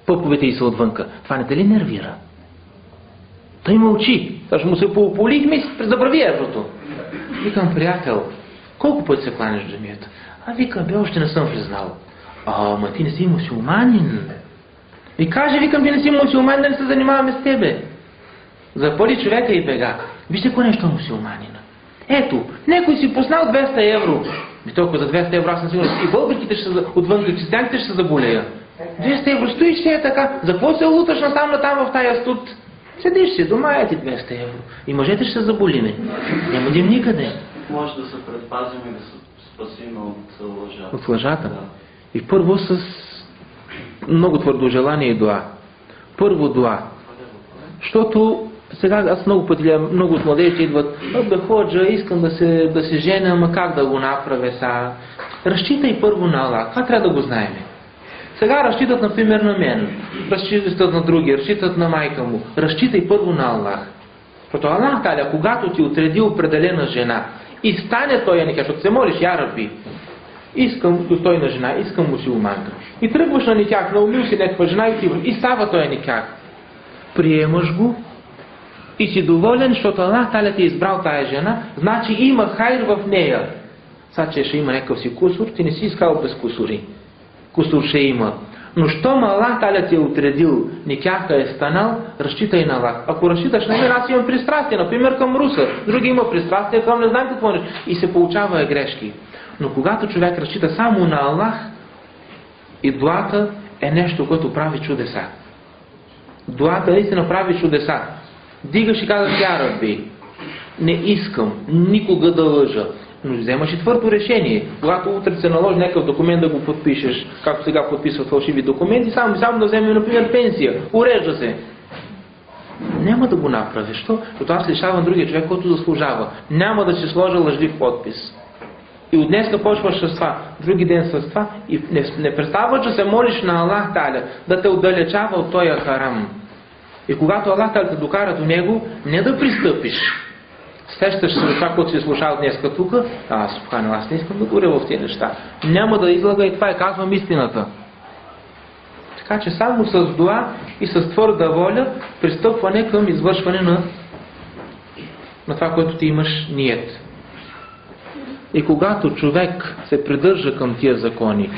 Пъповете и са отвънка. Това не те ли нервира? Той мълчи. Защото му се пополихме и забрави еврото. Викам, приятел, колко пъти се кланяш в джамията? Вика, още не съм признал. Ма ти не си мусулманин. И каже, викам, ти не си мусулманин, да не се занимаваме с тебе. Запали човека и бега. Вижте кое нещо мусулманина. Ето, някой си поснал 200 евро. Толкова за 200 евро аз съм сигурен, и българките отвън, християните ще се заболея. 200 евро стоиш си така. За какво се луташ насам в тая студ? Седиш си, дома е ти 200 евро. И мъжете ще се заболиме. Няма дим никъде. Може да се предпазим и да се спасим от лъжата. От лъжата? Да. И първо с много твърдо желание и дуа. Първо дуа. Защото сега аз много пъти гледам, много от младежите идват, да ходжа, искам да се женя, ама как да го направя сега? Разчитай първо на Аллах. Това трябва да го знаем. Сега разчитат, например, на мен. Разчитат на други, разчитат на майка му. Разчитай първо на Аллах. Защото Аллах таля, когато ти отреди определена жена и стане той никак, защото се молиш, я Раби, искам достойна жена, искам мусулманка. И тръгваш на никак, наумил си някаква жена и става той никак. Приемаш го и си доволен, защото Аллах таля ти е избрал тая жена, значи има хайр в нея. Сега, че ще има някакъв си кусур, ти не си искал без кусури. Кусур ще има. Но щом Аллах таля ти е отредил, никаха е станал, разчитай на Аллах. Ако разчиташ на мен, аз имам пристрастие, например към руса, други има пристрастие към не знам какво нещо. И се получава грешки. Но когато човек разчита само на Аллах, и дуата е нещо, което прави чудеса. Дуата наистина прави чудеса. Дигаш и казваш, я Раби, не искам никога да лъжа. Но вземаш и твърдо решение. Когато утре се наложи някакъв документ да го подпишеш, както сега подписват фалшиви документи, само да вземем, например, пенсия. Урежда се. Няма да го направиш. Защото аз лишавам другия човек, който заслужава. Няма да си сложа лъжлив подпис. И от днеска почваш с това, други ден с това и не представа, че се молиш на Аллах таля да те отдалечава от този харам. И когато Аллах таля те докара до него, не да пристъпиш. Сещаш се за това, което си слушал днеска тук, аз не искам да горя в тези неща. Няма да излага и това и казвам истината. Така че само с дуа и с твърда воля пристъпване към извършване на това, което ти имаш ниет. И когато човек се придържа към тия закони,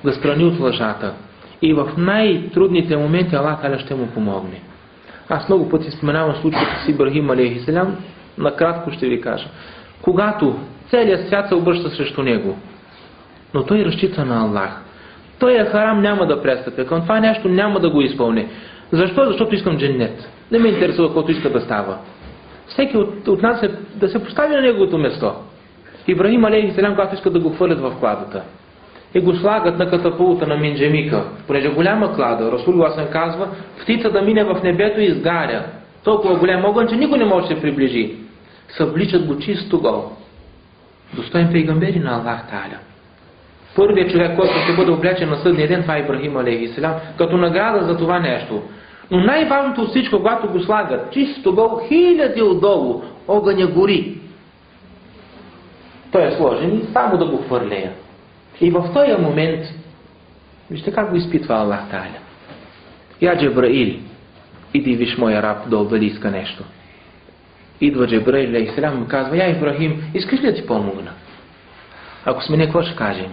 да страни от лъжата, и в най-трудните моменти Аллах таля ще му помогне. Аз много пъти споменавам случаите с Ибрахим алейхиселям, накратко ще ви кажа. Когато целият свят се обръща срещу него, но той разчита на Аллах, той харам няма да престъпи, към това нещо няма да го изпълни. Защо? Защото искам дженнет. Не ме интересува каквото иска да става. Всеки от нас да се постави на неговото место. Ибрахим алейхиселям, когато искат да го хвърлят в кладата, и го слагат на катапулта на минджемика, понеже голяма клада, Расулуллах съм казва, птица да мине в небето и изгаря. Толкова голям огън, че никой не може да се приближи. Събличат го чисто гол. Достоен пейгамбери на Аллах таля. Първият човек, който ще бъде облечен на съдния ден, това е Ибрахим алейхиселям, като награда за това нещо. Но най-важното от всичко, когато го слагат чисто гол, хиляди отдолу, огъня гори. Той е сложен и само да го хвърлея. И в този момент, вижте как го изпитва Аллах таля. Я Джебраил, иди виж моя раб да иска нещо. Идва Джебраил алейхиселям и му казва, я Ибрахим, искаш ли да ти помогна? Ако сме не, какво ще кажем?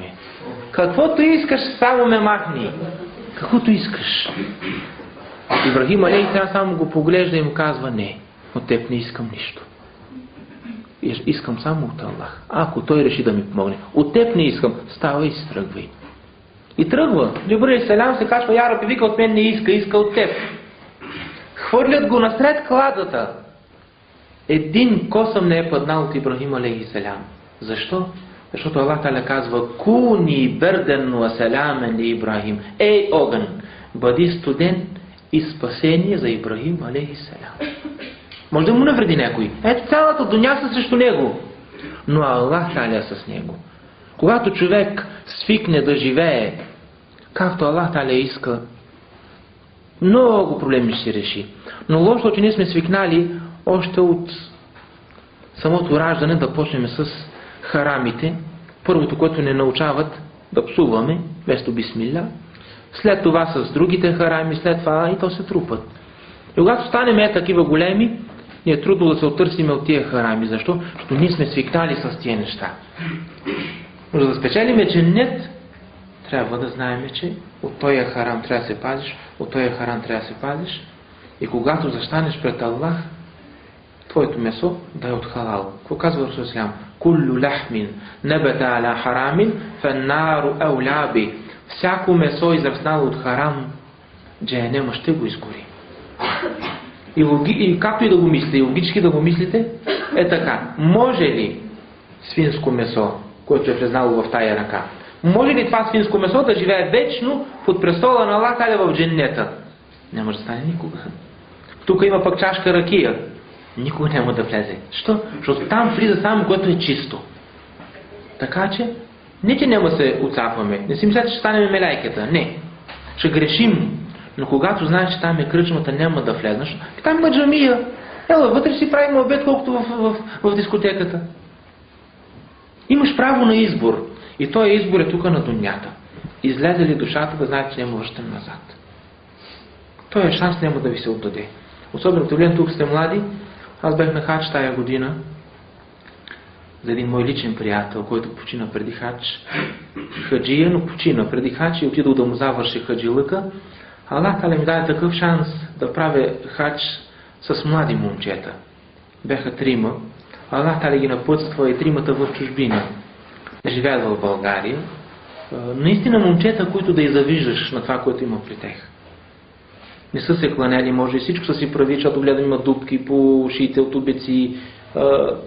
Каквото искаш, само ме махни. Каквото искаш. Ибрахим алейхиселям само го поглежда и му казва, не, от теб не искам нищо. Искам само от Аллах. Ако той реши да ми помогне. От теб не искам. Става и си тръгвай. И тръгва. Джибрил алейхиселям се качва, я Раби, вика, от мен не иска, иска от теб. Хвърлят го насред кладата. Един косъм не е паднал от Ибрахим алейхиселям. Защо? Защото Аллах таля казва, куни берден ва селамен ли Ибрахим. Ей огън, бъди студен и спасение за Ибрахим алейхиселям. Може да му навреди някой. Ето цялата дуня са срещу него. Но Аллах таля с него. Когато човек свикне да живее, както Аллах таля иска, много проблеми ще реши. Но лошо, че ние сме свикнали още от самото раждане да почнем с харамите. Първото, което не научават, да псуваме, вместо бисмилля. След това с другите харами, след това и то се трупат. И когато станем такива големи, ни е трудно да се отърсиме от тия харами. Защо? Защото ние сме свикнали с тия неща. Но за да спечелиме дженнет, трябва да знаем, че от този харам трябва да се пазиш, от този харам трябва да се пазиш. И когато застанеш пред Аллах, твоето месо да е от халал. Какво казва Расул Ислам? Куллю лахмин небета аля харамин феннару ауляби. Всяко месо израснало от харам, джехенема ще го изгори. И както и да го мислите, и логически да го мислите, е така. Може ли свинско месо, което е влезнало в тая ръка, може ли това свинско месо да живее вечно под престола на Аллах в дженнета? Не може да стане никога. Тук има пък чашка ракия. Никога няма да влезе. Защо? Защото там влиза само което е чисто. Така че, не че няма се оцапваме. Не си мисля, че ще станем меляйката. Не. Ще грешим. Но когато знаеш, че там е кръчмата, няма да влезнеш. Там има джамия. Ела, вътре си правим обед, колкото в дискотеката. Имаш право на избор. И този избор е тук на дунята. Излезе ли душата, да знаете, че няма връщане назад. Той шанс няма да ви се отдаде. Особено влиян, тук сте млади. Аз бях на хадж тая година за един мой личен приятел, който почина преди хадж. Хаджия, но почина преди хадж и отидох да му завърши хаджилъка. Аллах Таала ми даде такъв шанс да правя хадж с млади момчета. Бяха 3. Аллах Таала ги напътства и 3 в чужбина. Живеят в България. Наистина момчета, които да завиждаш на това, което има при тях. Не са се кланяли, може и всичко са си прави, защото гледам има дупки по ушите от обеци,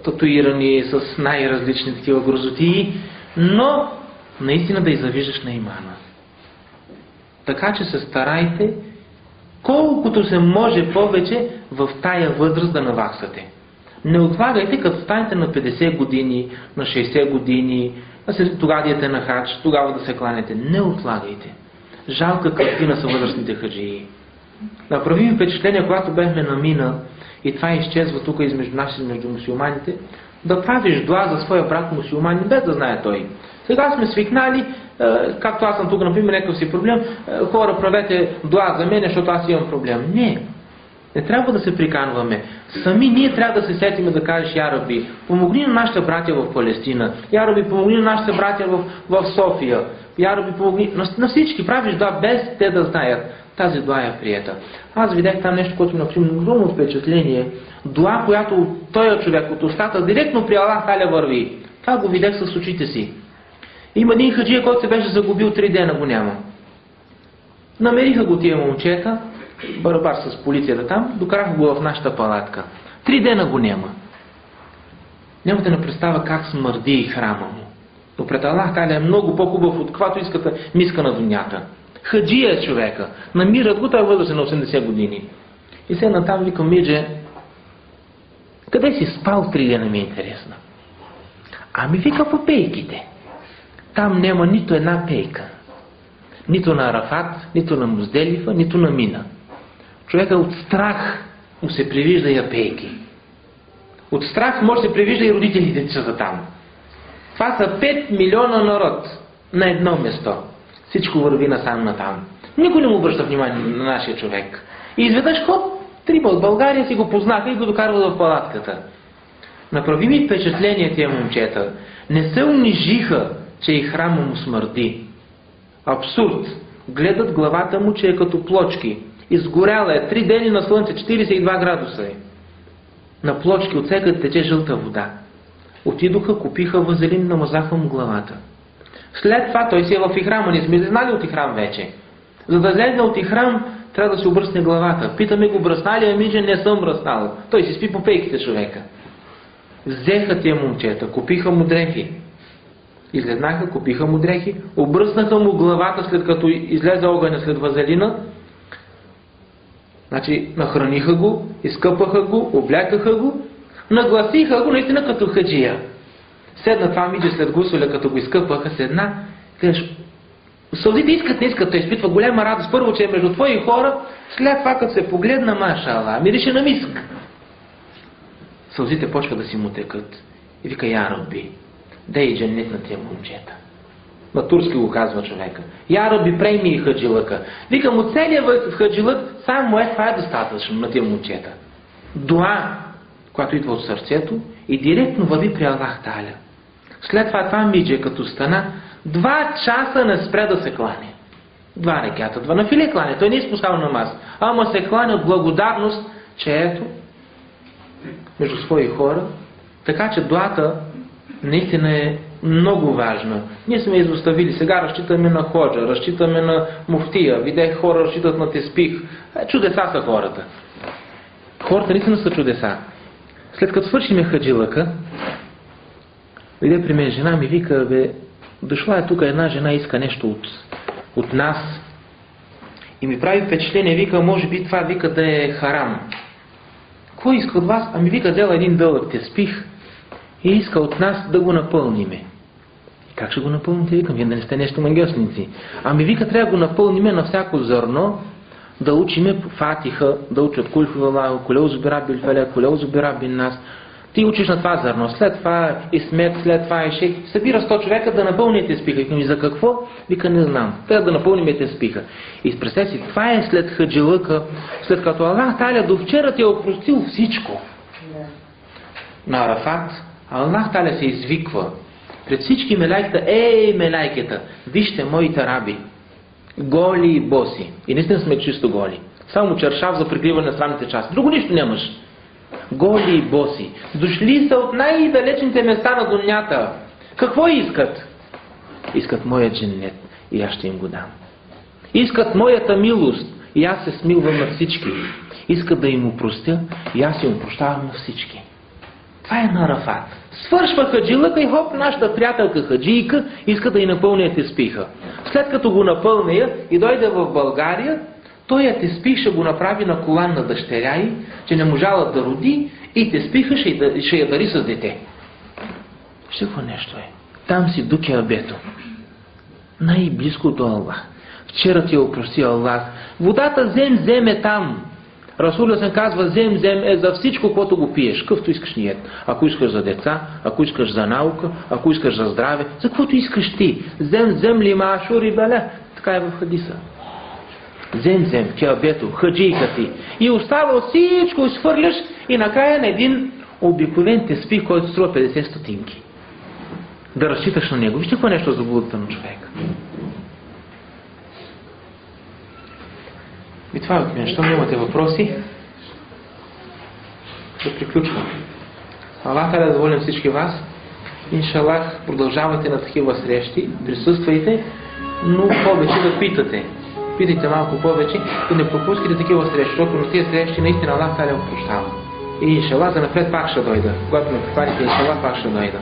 татуирани с най-различни такива грозотии, но наистина да завиждаш на имана. Така че се старайте, колкото се може повече в тая възраст да наваксате. Не отлагайте, като станете на 50 години, на 60 години, тогава дадете на хадж, тогава да се кланяте. Не отлагайте. Жалка картина са възрастните хаджии. Направи ми впечатление, когато бехме на мина и това изчезва тук измежду нас и между мусулманите, да правиш дуа за своя брат мусулманин, без да знае той. Сега сме свикнали, както аз съм тук, например, някакъв си проблем, хора, правете дуа за мен, защото аз имам проблем. Не трябва да се приканваме. Сами ние трябва да се сетиме да кажеш: Я Раби, помогни на нашите братя в Палестина. Я Раби, помогни на нашите братя в София. Я Раби, помогни на всички. Правиш дуа без те да знаят. Тази дуа е приета. Аз видях там нещо, което ми направи огромно впечатление. Дуа, която този човек от устата директно при Аллах Таала върви. Това го видях с очите си. Има един хаджия, който се беше загубил 3 дена, го няма. Намериха го тия момчета, барабар с полицията там, докараха го в нашата палатка. 3 дена го няма. Нямате на представа как смърди и храма му. Но пред Аллах Таала е много по-хубав от каквато искате миска на дунята. Хаджия е човека. Намират го, той е възрастен на 80 години. И сега натам викам: Мидже, къде си спал 3 дена, ми е интересно. Ами вика по пейките. Там няма нито една пейка. Нито на Арафат, нито на Музделифа, нито на Мина. Човека от страх му се привижда и пейки. От страх може да се привижда и родителите, че са там. Това са 5 милиона народ на едно место. Всичко върви насам натам. Никой не му обръща внимание на нашия човек. И изведнъж хоп, 3 от България си го познаха и го докарват в палатката. Направи ми впечатление тия момчета. Не се унижиха, че и храма му смърди. Абсурд. Гледат главата му, че е като плочки. Изгоряла е 3 дни на слънце, 42 градуса е. На плочки отсекът тече жълта вода. Отидоха, купиха вазелин, намазаха му главата. След това той си е в ихрама. Ние сме знали от ихрам вече. За да излезне от ихрам, трябва да се обръсне главата. Питаме го: бръсна ли? Ами, че не съм бръснал. Той си спи по пейките, човека. Взеха тия момчета, купиха му дрехи. Излезнаха, купиха му дрехи, обръснаха му главата, след като излезе огъня след вазелина. Значи, нахраниха го, изкъпаха го, облякаха го, нагласиха го наистина като хаджия. Седна това мидже след гусуля, като го изкъпаха, седна, кажеш: сълзите искат, не искат, той изпитва голяма радост. Първо, че е между твои хора, след това, като се погледна, маша Аллах, мирише на миск. Сълзите почва да си му текат. И вика: Я Раби, дай дженнет на тия момчета. На турски го казва човека. Я Раби, прейми и хаджилъка. Вика му: целият в хаджилък, само това е достатъчно на тия момчета. Дуа. която идва от сърцето и директно върви при Аллах Та'аля. След това мидже, като стана, 2 часа не спре да се кланя. 2 реката, 2 нафиле кланя. Той не изпускал намаз. Ама се кланя от благодарност, че ето, между свои хора. Така че дуата наистина е много важна. Ние сме изоставили. Сега разчитаме на ходжа, разчитаме на муфтия. Видях хора разчитат на теспих. Чудеса са хората. Хората наистина са чудеса. След като свършиме хаджилъка, дойде при мен жена, ми вика, бе, дошла е тук една жена, иска нещо от нас. И ми прави впечатление, вика, може би това, вика, да е харам. Кой иска от вас? Ами вика, взела един дълъг теспих и иска от нас да го напълниме. Как ще го напълните? Викам, вие да не сте нещо магиосници. Ами вика, трябва да го напълниме на всяко зърно, да учиме Фатиха, да учат Кульху Аллаху, Кулеузу бираббил фалак, Кулеузу бираббин нас. Ти учиш на това зърно, след това Исмет, след това Ишейх. Събира 100 човека да напълните спиха. Викам, и за какво? Вика, не знам. Трябва да напълнимете спиха. И представете си, това е след хаджилъка, след като Аллах Та'аля до вчера ти е опростил всичко. На Арафат, Аллах Та'аля се извиква пред всички мелайкета, мелайкета, вижте моите раби, голи и боси. И наистина сме чисто голи. Само чершав за прикриване на странните части. Друго нищо нямаш. Голи и боси. Дошли са от най-далечните места на дунята. Какво искат? Искат моят дженнет и аз ще им го дам. Искат моята милост и аз се смилвам на всички. Искат да им опростя и аз им прощавам на всички. Това е на Арафат. Свършва хаджилъка и хоп, нашата приятелка хаджийка иска да й напълня теспиха. След като го напълня и дойде в България, той теспих ще го направи на колан на дъщеря й, че не можала да роди и теспиха ще я дари с дете. Ще какво нещо е? Там си дуке абето. Най-близко до Аллах. Вчера ти е опрости Аллах. Водата зем е там. Расулът се казва, зем е за всичко, което го пиеш. Къвто искаш ниет. Ако искаш за деца, ако искаш за наука, ако искаш за здраве, за каквото искаш ти. Зем ли ма ашури беле. Така е в хадиса. Зем, кеабето, хаджийка ти. И остава всичко, изхвърляш и накрая на един обикновен теспих, който струва 50 стотинки. Да разчиташ на него. Вижте какво нещо за заблудата на човека. И това е от мен. Щом нямате въпроси, да приключвам. Аллах да доволим всички вас. Иншаллах, продължавайте на такива срещи, присъствайте, но повече да питате. Питайте малко повече и не пропускайте такива срещи, защото на тези срещи наистина Аллах Та'аля прощава. И иншаллах, за напред пак ще дойда. Когато ме поканите, иншаллах пак ще дойда.